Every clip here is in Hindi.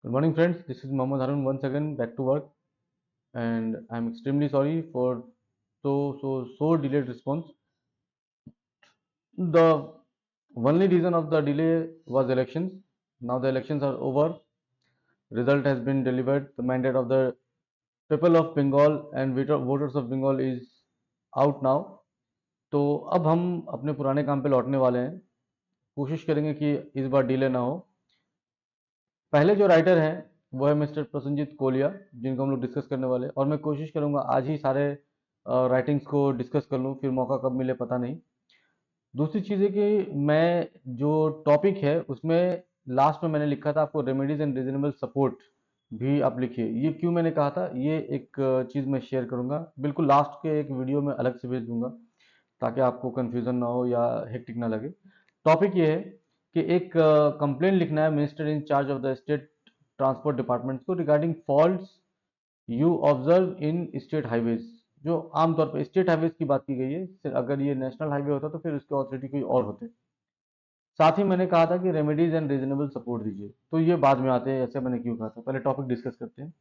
Good morning, friends. This is Mohammad Harun once again back to work, and I'm extremely sorry for so delayed response. The only reason of the delay was elections. Now the elections are over. Result has been delivered. The mandate of the people of Bengal and voters of Bengal is out now. तो अब हम अपने पुराने काम पे लौटने वाले हैं. कोशिश करेंगे कि इस बार डिले ना हो. पहले जो राइटर हैं वो है मिस्टर प्रसन्नजीत कोलिया, जिनको हम लोग डिस्कस करने वाले हैं, और मैं कोशिश करूंगा आज ही सारे राइटिंग्स को डिस्कस कर लूँ, फिर मौका कब मिले पता नहीं. दूसरी चीज़ है कि मैं जो टॉपिक है उसमें लास्ट में मैंने लिखा था आपको रेमेडीज एंड रीजनेबल सपोर्ट भी आप लिखिए. ये क्यों मैंने कहा था, ये एक चीज़ मैं शेयर करूंगा बिल्कुल लास्ट के एक वीडियो में अलग से भेज दूंगा, ताकि आपको कंफ्यूजन ना हो या हेक्टिक ना लगे. टॉपिक ये है कि एक कंप्लेन लिखना है minister in charge of the state transport department को regarding faults you observe in state highways. जो आमतौर पर स्टेट हाईवेज की बात की गई है, अगर ये नेशनल हाईवे होता तो फिर उसके अथॉरिटी कोई और होते. साथ ही मैंने कहा था कि रेमेडीज एंड रीजनेबल सपोर्ट दीजिए, तो ये बाद में आते हैं. ऐसे मैंने क्यों कहा था, पहले टॉपिक डिस्कस करते हैं.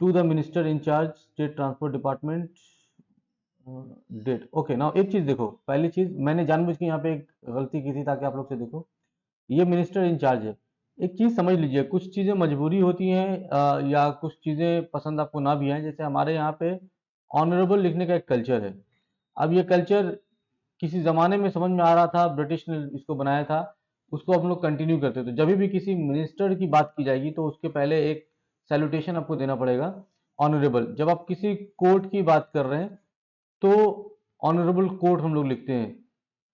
To the minister in charge state transport department date. Okay, now एक चीज देखो. पहली चीज मैंने जानबूझ के यहाँ पे एक गलती की थी ताकि आप लोग से देखो. ये मिनिस्टर इंचार्ज है. एक चीज समझ लीजिए, कुछ चीजें मजबूरी होती हैं या कुछ चीजें पसंद आपको ना भी आए. जैसे हमारे यहाँ पे ऑनरेबल लिखने का एक कल्चर है. अब ये कल्चर किसी जमाने में समझ में आ रहा था, ब्रिटिश ने इसको बनाया था, उसको हम लोग कंटिन्यू करते. तो जब भी किसी मिनिस्टर की बात की जाएगी तो उसके पहले एक सैल्यूटेशन आपको देना पड़ेगा, ऑनरेबल. जब आप किसी कोर्ट की बात कर रहे हैं तो ऑनरेबल कोर्ट हम लोग लिखते हैं.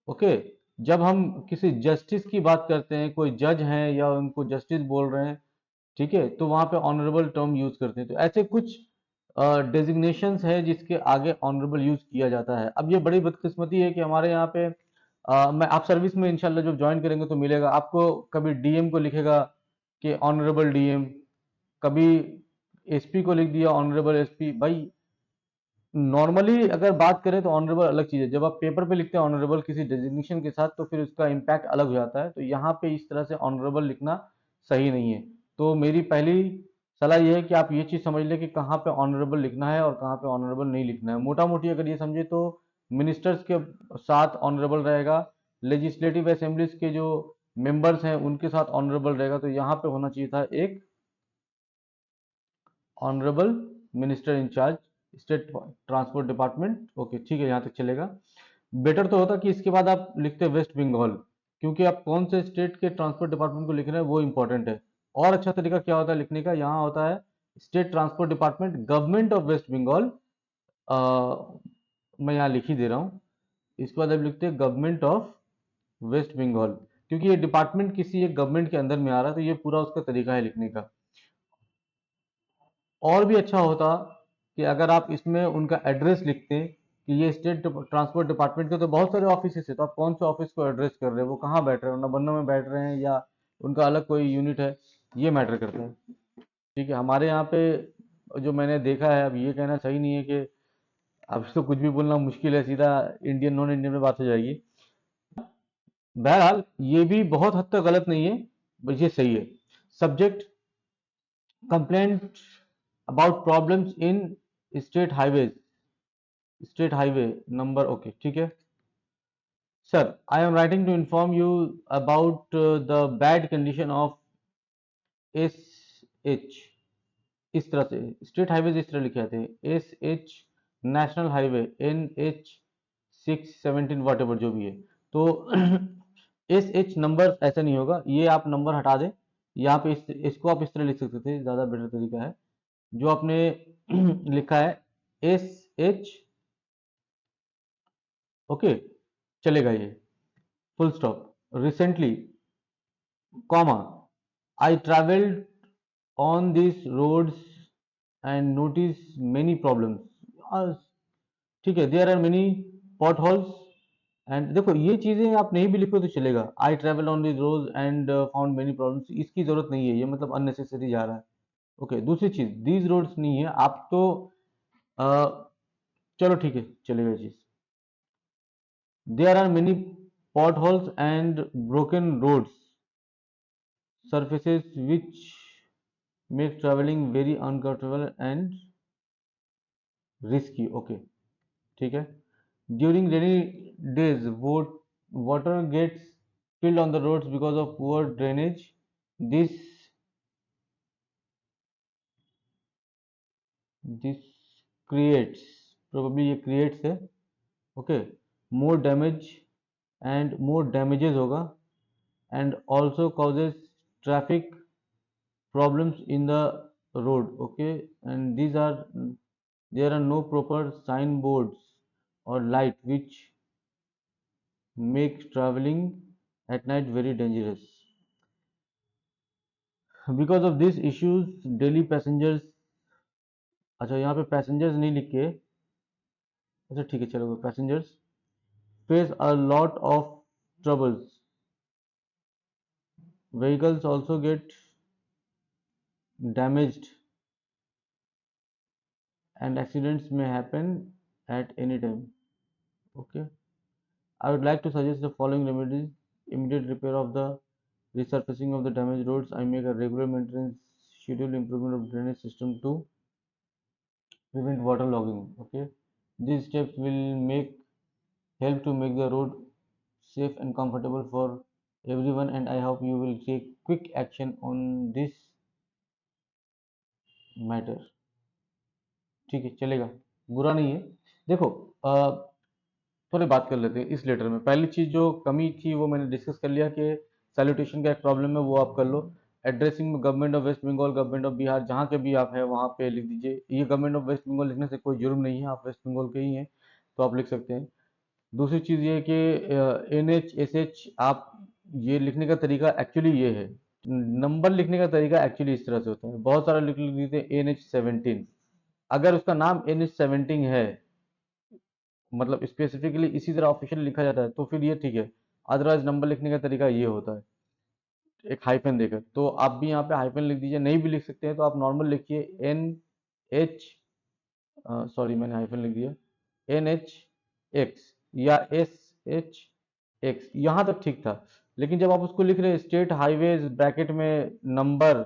ओके. जब हम किसी जस्टिस की बात करते हैं, कोई जज हैं या उनको जस्टिस बोल रहे हैं, ठीक है, तो वहां पे ऑनरेबल टर्म यूज करते हैं. तो ऐसे कुछ डेजिग्नेशंस है जिसके आगे ऑनरेबल यूज किया जाता है. अब ये बड़ी बदकिस्मती है कि हमारे यहाँ पे मैं आप सर्विस में इंशाल्लाह जब ज्वाइन करेंगे तो मिलेगा आपको. कभी डीएम को लिखेगा कि ऑनरेबल डीएम, कभी एसपी को लिख दिया ऑनरेबल एसपी. भाई नॉर्मली अगर बात करें तो ऑनरेबल अलग चीज़ है. जब आप पेपर पे लिखते हैं ऑनरेबल किसी डेजिग्नेशन के साथ तो फिर उसका इम्पैक्ट अलग हो जाता है. तो यहाँ पे इस तरह से ऑनरेबल लिखना सही नहीं है. तो मेरी पहली सलाह यह है कि आप ये चीज़ समझ लें कि कहाँ पे ऑनरेबल लिखना है और कहाँ पे ऑनरेबल नहीं लिखना है. मोटा मोटी अगर ये समझे तो मिनिस्टर्स के साथ ऑनरेबल रहेगा, लेजिस्लेटिव असेंबलीज के जो मेंबर्स हैं उनके साथ ऑनरेबल रहेगा. तो यहाँ पे होना चाहिए था एक honourable minister in charge state transport department. Okay, ठीक है, यहाँ तक चलेगा. बेटर तो होता कि इसके बाद आप लिखते वेस्ट बंगाल, क्योंकि आप कौन से स्टेट के ट्रांसपोर्ट डिपार्टमेंट को लिख रहे हैं वो इंपॉर्टेंट है. और अच्छा तरीका क्या होता है लिखने का, यहाँ होता है state transport department government of West Bengal. मैं यहाँ लिख ही दे रहा हूँ. इसके बाद आप लिखते हैं गवर्नमेंट ऑफ वेस्ट बंगाल, क्योंकि ये डिपार्टमेंट किसी एक गवर्नमेंट के अंदर में आ रहा है. तो ये पूरा उसका तरीका है लिखने का. और भी अच्छा होता कि अगर आप इसमें उनका एड्रेस लिखते कि ये स्टेट ट्रांसपोर्ट डिपार्टमेंट के तो बहुत सारे ऑफिस है, तो आप कौन से ऑफिस को एड्रेस कर रहे हैं, वो कहाँ बैठ रहे हैं, नंबर में बैठ रहे हैं या उनका अलग कोई यूनिट है, ये मैटर करता है. ठीक है. हमारे यहाँ पे जो मैंने देखा है, अब ये कहना सही नहीं है कि अब तो कुछ भी बोलना मुश्किल है, सीधा इंडियन नॉन इंडियन में बात हो जाएगी. बहरहाल ये भी बहुत हद तक गलत नहीं है, बस ये सही है. Subject complaint about problems in state highways, state highway number. Okay, ठीक है. Sir, I am writing to inform you about the bad condition of S H. इस तरह से स्टेट हाईवे इस तरह लिखे जाते हैं, S H national highway N H 617 whatever जो भी है. तो एस एच नंबर ऐसा नहीं होगा, ये आप नंबर हटा दें. यहाँ पे इसको आप इस तरह लिख सकते थे, ज़्यादा बेटर तरीका है. जो आपने लिखा है एस एच, ओके, चलेगा ये. Full stop. Recently comma I travelled on these roads and notice many problems. ठीक है, there are many potholes. And देखो ये चीजें आप नहीं भी लिखो तो चलेगा. I travel on this road and found many problems, इसकी जरूरत नहीं है, ये मतलब अननेसेसरी जा रहा है. ओके. दूसरी चीज दीज रोड्स नहीं है, आप तो चलो ठीक है, चलेगा चीज. There are many potholes and broken roads surfaces which make traveling very uncomfortable and risky. Okay, ठीक है. During rainy days, water gets filled on the roads because of poor drainage. This this creates, probably ये creates है, okay, more damage and more damages होगा, and also causes traffic problems in the road. Okay, and there are no proper signboards or light which make traveling at night very dangerous. Because of these issues, daily passengers, अच्छा यहाँ पे passengers नहीं लिख के, अच्छा ठीक है चलो, passengers face a lot of troubles. Vehicles also get damaged and accidents may happen at any time. Okay, I would like to suggest the following remedies: immediate repair of the resurfacing of the damaged roads. I make a regular maintenance schedule, improvement of drainage system to prevent waterlogging. Okay, these steps will help to make the road safe and comfortable for everyone, and I hope you will take quick action on this matter. ठीक है, चलेगा, बुरा नहीं है. देखो, थोड़ी बात कर लेते हैं इस लेटर में. पहली चीज जो कमी थी वो मैंने डिस्कस कर लिया कि सैल्यूटेशन का एक प्रॉब्लम है, वो आप कर लो. Addressing government of West Bengal, government of Bihar, जहाँ के भी आप है वहाँ पे लिख दीजिए. ये गवर्नमेंट ऑफ वेस्ट बंगाल लिखने से कोई जुर्म नहीं है, आप वेस्ट बंगाल के ही हैं तो आप लिख सकते हैं. दूसरी चीज़ ये है कि NH SH आप ये लिखने का तरीका एक्चुअली ये है, नंबर लिखने का तरीका एक्चुअली इस तरह से होता है. बहुत सारा लिख देते हैं NH17. अगर उसका नाम NH17 है, मतलब स्पेसिफिकली इसी तरह ऑफिशियल लिखा जाता है, तो फिर ये ठीक है. अदरवाइज नंबर लिखने का तरीका ये होता है, एक हाइफन देकर. तो आप भी यहाँ पे हाइफन लिख दीजिए, नहीं भी लिख सकते हैं तो आप नॉर्मल लिखिए NH, सॉरी मैंने हाइफन लिख दिया, NH या SH, यहाँ तक ठीक था. लेकिन जब आप उसको लिख रहे हैं स्टेट हाईवेज ब्रैकेट में नंबर,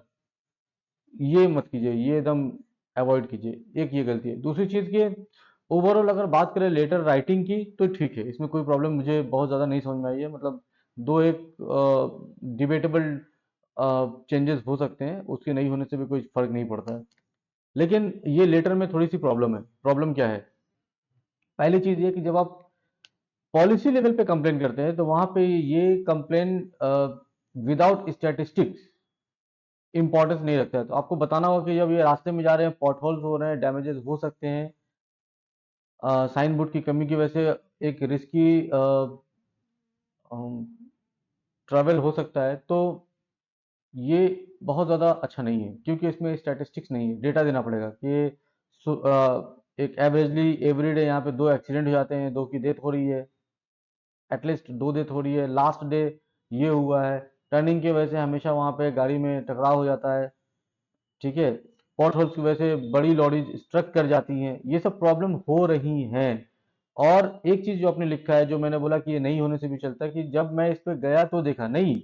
ये मत कीजिए, ये एकदम अवॉइड कीजिए. एक ये गलती है. दूसरी चीज़ की, ओवरऑल अगर बात करें लेटर राइटिंग की तो ठीक है, इसमें कोई प्रॉब्लम मुझे बहुत ज़्यादा नहीं समझ में आई है. मतलब दो एक डिबेटेबल चेंजेस हो सकते हैं, उसके नहीं होने से भी कोई फर्क नहीं पड़ता है. लेकिन ये लेटर में थोड़ी सी प्रॉब्लम है. प्रॉब्लम क्या है? पहली चीज़ ये कि जब आप पॉलिसी लेवल पे कंप्लेन करते हैं तो वहां पे ये कंप्लेन विदाउट स्टैटिस्टिक्स इंपॉर्टेंस नहीं रखता है. तो आपको बताना होगा कि जब ये रास्ते में जा रहे हैं, पॉटहोल्स हो रहे हैं, डैमेजेस हो सकते हैं, साइन बोर्ड की कमी की वजह से एक रिस्की ट्रैवल हो सकता है. तो ये बहुत ज़्यादा अच्छा नहीं है, क्योंकि इसमें स्टैटिस्टिक्स नहीं है. डेटा देना पड़ेगा कि एक एवरेजली एवरीडे यहाँ पे 2 एक्सीडेंट हो जाते हैं, 2 की डेथ हो रही है, एटलीस्ट 2 डेथ हो रही है, लास्ट डे ये हुआ है, टर्निंग की वजह से हमेशा वहाँ पे गाड़ी में टकराव हो जाता है. ठीक है, पॉट होल्स की वजह से बड़ी लॉरीज स्ट्रक कर जाती हैं. ये सब प्रॉब्लम हो रही हैं. और एक चीज जो आपने लिखा है, जो मैंने बोला कि ये नहीं होने से भी चलता है, कि जब मैं इस पे गया तो देखा नहीं,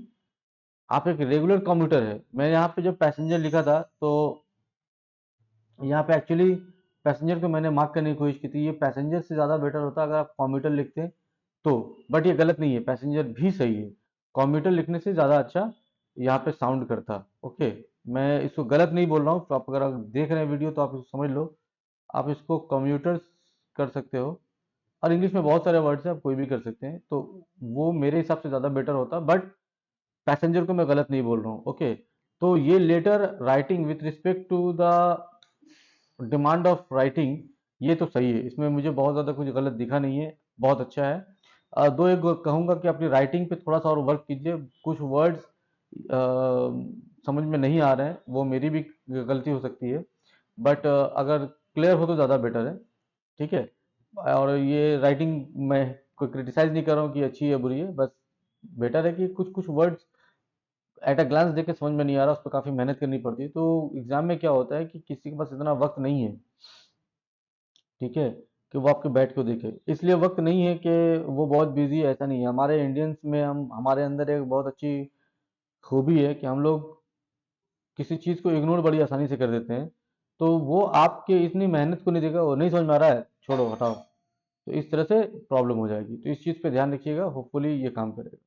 आप एक रेगुलर कम्यूटर है. मैं यहाँ पे जब पैसेंजर लिखा था तो यहाँ पे एक्चुअली पैसेंजर को मैंने मार्क करने की कोशिश की थी. ये पैसेंजर से ज़्यादा बेटर होता अगर आप कम्यूटर लिखते तो, बट ये गलत नहीं है, पैसेंजर भी सही है. कम्यूटर लिखने से ज़्यादा अच्छा यहाँ पे साउंड करता. ओके, मैं इसको गलत नहीं बोल रहा हूँ. तो आप अगर आप देख रहे हैं वीडियो तो आप इसको समझ लो, आप इसको कम्यूटर्स कर सकते हो, और इंग्लिश में बहुत सारे वर्ड्स हैं, आप कोई भी कर सकते हैं. तो वो मेरे हिसाब से ज़्यादा बेटर होता, बट पैसेंजर को मैं गलत नहीं बोल रहा हूँ. ओके, तो ये letter writing with respect to the demand of writing, ये तो सही है. इसमें मुझे बहुत ज़्यादा कुछ गलत दिखा नहीं है, बहुत अच्छा है. दो एक कहूँगा कि अपनी राइटिंग पे थोड़ा सा और वर्क कीजिए. कुछ वर्ड्स समझ में नहीं आ रहे हैं, वो मेरी भी गलती हो सकती है, बट अगर क्लियर हो तो ज़्यादा बेटर है. ठीक है, और ये राइटिंग मैं कोई क्रिटिसाइज नहीं कर रहा हूँ कि अच्छी है बुरी है, बस बेटर है कि कुछ कुछ वर्ड्स एट अ ग्लांस देख के समझ में नहीं आ रहा, उस पर काफ़ी मेहनत करनी पड़ती है. तो एग्जाम में क्या होता है कि किसी के पास इतना वक्त नहीं है, ठीक है, कि वो आपके बैठ को देखे. इसलिए वक्त नहीं है कि वो बहुत बिजी है, ऐसा नहीं है. हमारे इंडियंस में हम, हमारे अंदर एक बहुत अच्छी खूबी है कि हम लोग किसी चीज़ को इग्नोर बड़ी आसानी से कर देते हैं, तो वो आपके इतनी मेहनत को नहीं देगा, वो नहीं समझ में आ रहा है, छोड़ो हटाओ, तो इस तरह से प्रॉब्लम हो जाएगी। तो इस चीज़ पे ध्यान रखिएगा, होपफुली ये काम करेगा।